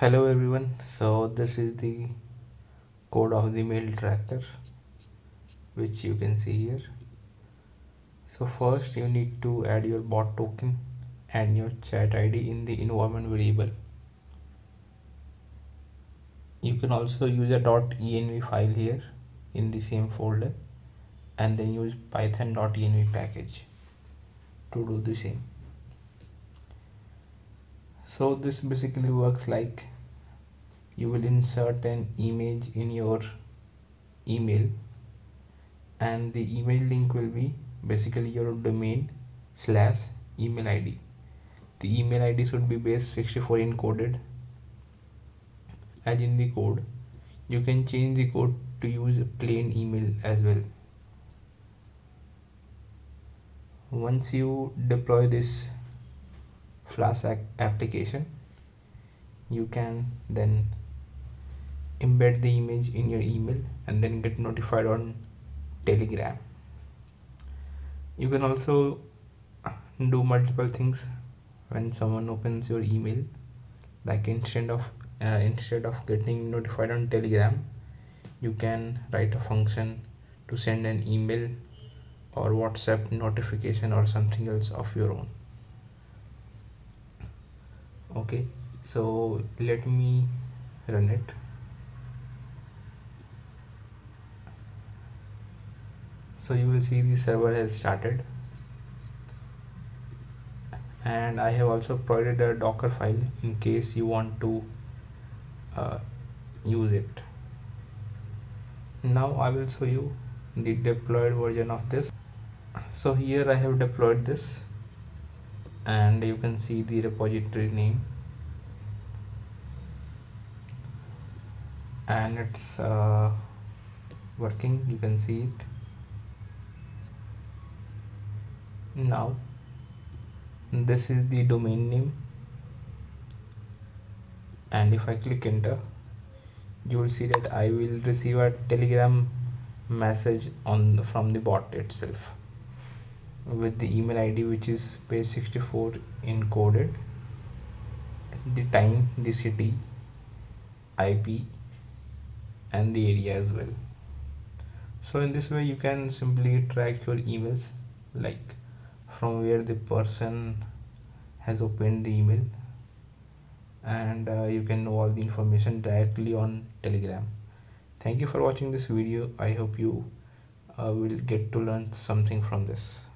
Hello everyone, so this is the code of the mail tracker which you can see here. So first you need to add your bot token and your chat ID in the environment variable. You can also use a .env file here in the same folder and then use python.env package to do the same. So this basically works like you will insert an image in your email and the email link will be basically your domain / email id. The email id should be base 64 encoded as in the code. You can change the code to use plain email as well. Once you deploy this Flask application, you can then embed the image in your email and then get notified on Telegram. You can also do multiple things when someone opens your email, like instead of getting notified on Telegram, you can write a function to send an email or WhatsApp notification or something else of your own. Okay, so let me run it. So you will see the server has started, and I have also provided a Docker file in case you want to use it. Now I will show you the deployed version of this. So here I have deployed this and you can see the repository name, and it's working. You can see it now. This is the domain name, and if I click enter, you will see that I will receive a Telegram message from the bot itself with the email ID which is base 64 encoded, the time, the city, IP, and the area as well. So in this way you can simply track your emails, like from where the person has opened the email, and you can know all the information directly on Telegram. Thank you for watching this video. I hope you will get to learn something from this.